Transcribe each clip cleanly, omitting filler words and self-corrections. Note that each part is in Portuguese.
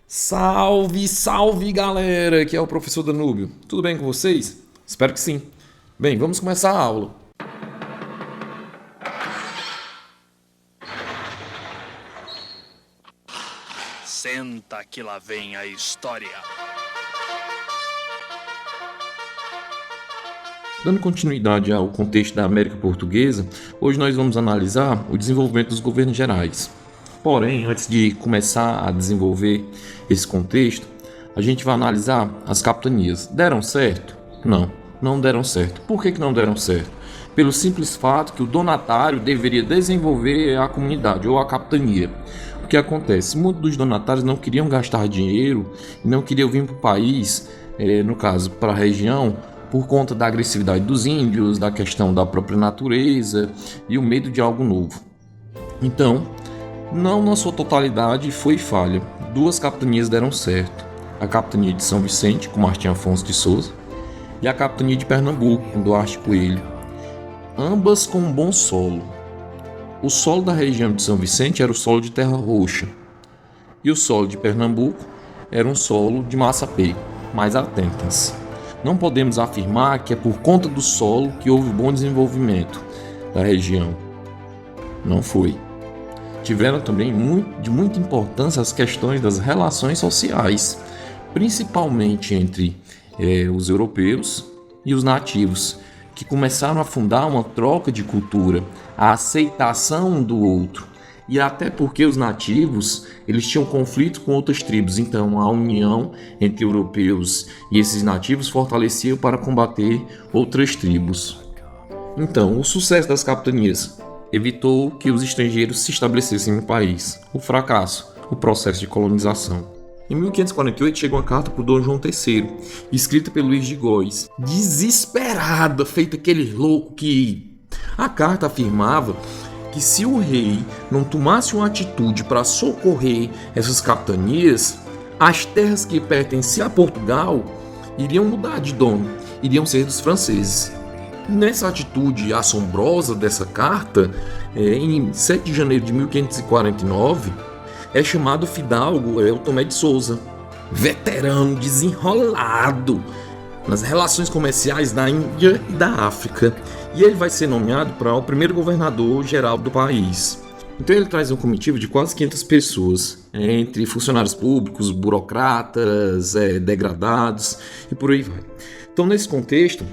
Salve, salve galera! Aqui é o professor Danúbio. Tudo bem com vocês? Espero que sim. Bem, vamos começar a aula. Senta que lá vem a história. Dando continuidade ao contexto da América Portuguesa, hoje nós vamos analisar o desenvolvimento dos governos gerais. Porém, antes de começar a desenvolver esse contexto, a gente vai analisar as capitanias. Deram certo? Não deram certo. Por que não deram certo? Pelo simples fato que o donatário deveria desenvolver a comunidade ou a capitania. O que acontece? Muitos dos donatários não queriam gastar dinheiro e não queriam vir para o país, no caso, para a região, por conta da agressividade dos índios, da questão da própria natureza e o medo de algo novo. Então, não na sua totalidade foi falha. Duas capitanias deram certo. A capitania de São Vicente, com Martim Afonso de Souza, e a capitania de Pernambuco, com Duarte Coelho. Ambas com um bom solo. O solo da região de São Vicente era o solo de terra roxa, e o solo de Pernambuco era um solo de massapê. Mas atentas, não podemos afirmar que é por conta do solo que houve bom desenvolvimento da região. Não foi. Tiveram também de muita importância as questões das relações sociais, principalmente entre os europeus e os nativos, que começaram a fundar uma troca de cultura, a aceitação do outro, e até porque os nativos eles tinham conflito com outras tribos, então a união entre europeus e esses nativos fortalecia para combater outras tribos. Então, o sucesso das capitanias evitou que os estrangeiros se estabelecessem no país. O fracasso, o processo de colonização. Em 1548 chegou uma carta para o Dom João III, escrita pelo Luís de Góis, desesperada, feita aquele louco que a carta afirmava que se o rei não tomasse uma atitude para socorrer essas capitanias, as terras que pertenciam a Portugal iriam mudar de dono, iriam ser dos franceses. Nessa atitude assombrosa dessa carta, em 7 de janeiro de 1549, é chamado fidalgo Tomé de Souza, veterano desenrolado nas relações comerciais da Índia e da África, e ele vai ser nomeado para o primeiro governador geral do país. Então ele traz um comitiva de quase 500 pessoas, entre funcionários públicos, burocratas, degradados e por aí vai. Então nesse contexto,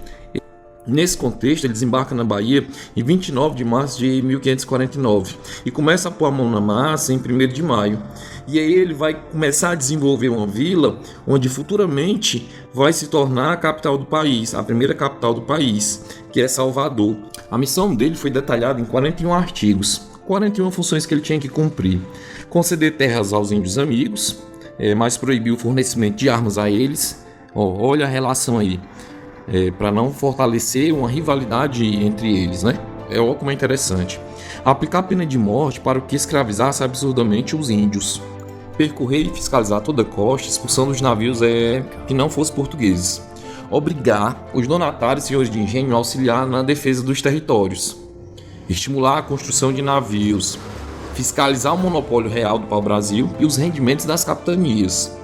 ele desembarca na Bahia em 29 de março de 1549 e começa a pôr a mão na massa em 1º de maio. E aí ele vai começar a desenvolver uma vila onde futuramente vai se tornar a capital do país, a primeira capital do país, que é Salvador. A missão dele foi detalhada em 41 artigos, 41 funções que ele tinha que cumprir. Conceder terras aos índios amigos, mas proibir o fornecimento de armas a eles. Olha a relação aí. Para não fortalecer uma rivalidade entre eles, né? Olha como é interessante. Aplicar a pena de morte para o que escravizasse absurdamente os índios. Percorrer e fiscalizar toda a costa, expulsando os navios que não fossem portugueses. Obrigar os donatários e senhores de engenho a auxiliar na defesa dos territórios. Estimular a construção de navios. Fiscalizar o monopólio real do pau-brasil e os rendimentos das capitanias.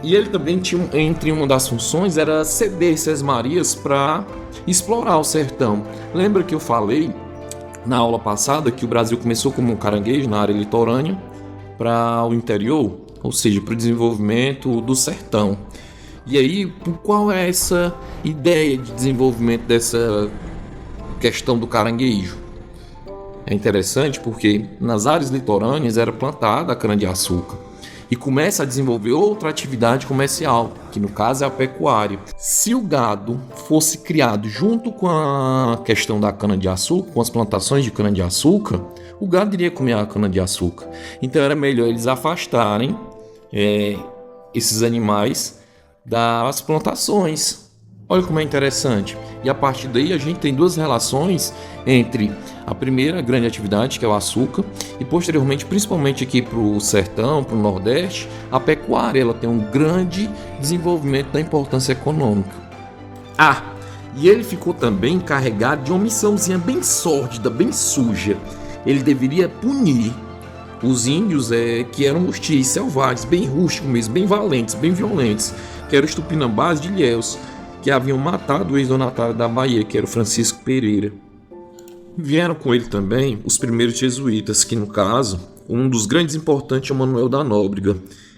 E ele também tinha, entre uma das funções, era ceder sesmarias para explorar o sertão. Lembra que eu falei na aula passada que o Brasil começou como um caranguejo na área litorânea para o interior, ou seja, para o desenvolvimento do sertão. E aí, qual é essa ideia de desenvolvimento dessa questão do caranguejo? É interessante porque nas áreas litorâneas era plantada a cana-de-açúcar. E começa a desenvolver outra atividade comercial, que no caso é a pecuária. Se o gado fosse criado junto com a questão da cana-de-açúcar, com as plantações de cana-de-açúcar, o gado iria comer a cana-de-açúcar. Então era melhor eles afastarem esses animais das plantações. Olha como é interessante. E a partir daí a gente tem duas relações entre a primeira grande atividade, que é o açúcar, e posteriormente, principalmente aqui para o sertão, para o Nordeste, a pecuária. Ela tem um grande desenvolvimento da importância econômica. E ele ficou também encarregado de uma missãozinha bem sórdida, bem suja. Ele deveria punir os índios que eram hostis, selvagens, bem rústicos mesmo, bem valentes, bem violentos, que eram os Tupinambás de Ilhéus, que haviam matado o ex-donatário da Bahia, que era o Francisco Pereira. Vieram com ele também os primeiros jesuítas, que no caso, um dos grandes importantes é o Manuel da Nóbrega.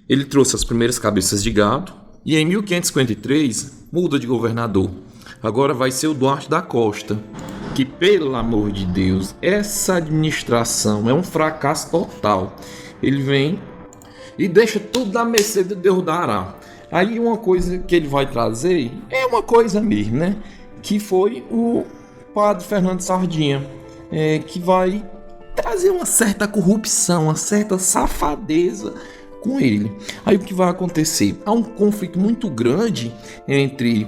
Ele trouxe as primeiras cabeças de gado e em 1553 muda de governador. Agora vai ser o Duarte da Costa, que pelo amor de Deus, essa administração é um fracasso total. Ele vem e deixa tudo na mercê de Deus dará. Aí uma coisa que ele vai trazer é uma coisa mesmo, né? Que foi o padre Fernando Sardinha, que vai trazer uma certa corrupção, uma certa safadeza com ele. Aí o que vai acontecer? Há um conflito muito grande entre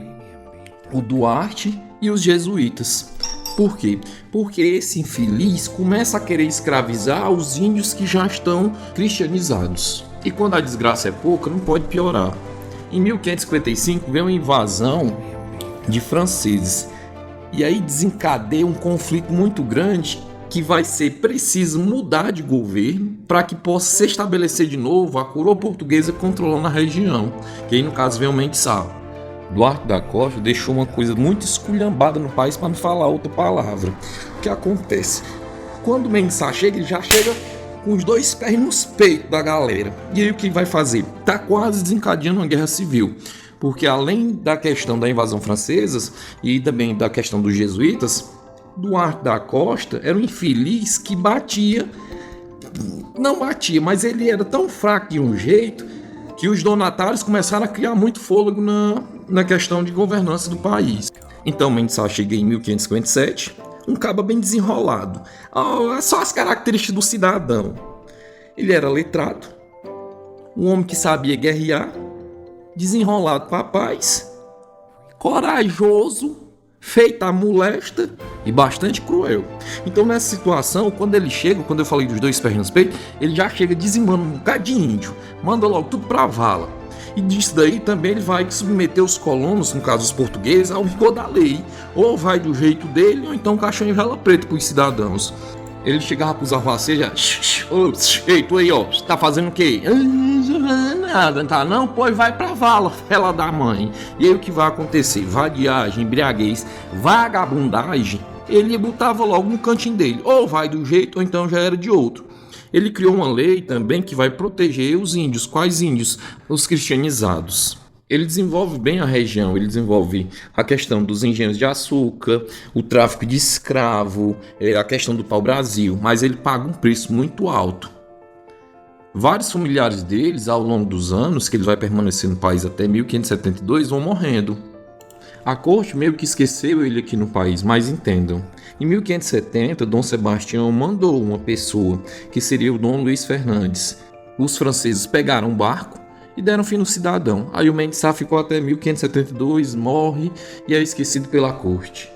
o Duarte e os jesuítas. Por quê? Porque esse infeliz começa a querer escravizar os índios que já estão cristianizados. E quando a desgraça é pouca, não pode piorar. Em 1555 vem uma invasão de franceses. E aí desencadeia um conflito muito grande que vai ser preciso mudar de governo para que possa se estabelecer de novo a coroa portuguesa controlando a região. Que aí no caso vem o Mendes Sá. Duarte da Costa deixou uma coisa muito esculhambada no país, para não falar outra palavra. O que acontece? Quando o Mendes Sá chega, ele já chega com os dois pés nos peitos da galera. E aí o que vai fazer? Tá quase desencadeando uma guerra civil. Porque além da questão da invasão francesa e também da questão dos jesuítas, Duarte da Costa era um infeliz que batia. Não batia, mas ele era tão fraco de um jeito que os donatários começaram a criar muito fôlego na questão de governança do país. Então Mendes Sá chega em 1557, um caba bem desenrolado. Só as características do cidadão. Ele era letrado, um homem que sabia guerrear, desenrolado para a paz, corajoso, feita a molesta e bastante cruel. Então nessa situação, quando ele chega, quando eu falei dos dois pés nos peitos, ele já chega dizimando um bocado de índio, manda logo tudo pra vala. E disso daí também ele vai submeter os colonos, no caso os portugueses, ao rigor da lei. Ou vai do jeito dele, ou então caixão em vela preta pros cidadãos. Ele chegava pros arruaceiros, ei, tu aí, ó, tá fazendo o quê? Nada, tá não? Pois vai pra vala, fela da mãe. E aí o que vai acontecer? Vadiagem, embriaguez, vagabundagem, ele botava logo no cantinho dele. Ou vai do jeito, ou então já era de outro. Ele criou uma lei também que vai proteger os índios. Quais índios? Os cristianizados. Ele desenvolve bem a região, ele desenvolve a questão dos engenhos de açúcar, o tráfico de escravo, a questão do pau-brasil, mas ele paga um preço muito alto. Vários familiares deles, ao longo dos anos, que ele vai permanecer no país até 1572, vão morrendo. A corte meio que esqueceu ele aqui no país, mas entendam. Em 1570, Dom Sebastião mandou uma pessoa, que seria o Dom Luís Fernandes. Os franceses pegaram um barco e deram fim no cidadão. Aí o Mendes Sá ficou até 1572, morre e é esquecido pela corte.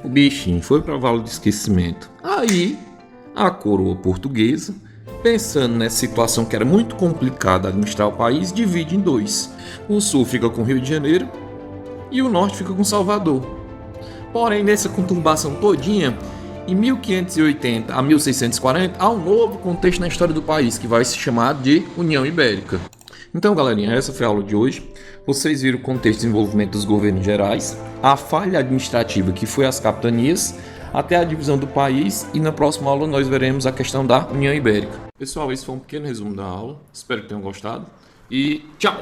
O bichinho foi para o vale do esquecimento. Aí a coroa portuguesa, pensando nessa situação que era muito complicada administrar o país, divide em dois. O sul fica com o Rio de Janeiro e o norte fica com Salvador. Porém, nessa conturbação todinha, em 1580 a 1640, há um novo contexto na história do país, que vai se chamar de União Ibérica. Então, galerinha, essa foi a aula de hoje. Vocês viram o contexto de desenvolvimento dos governos gerais, a falha administrativa que foi as capitanias, até a divisão do país, e na próxima aula nós veremos a questão da União Ibérica. Pessoal, esse foi um pequeno resumo da aula. Espero que tenham gostado e tchau!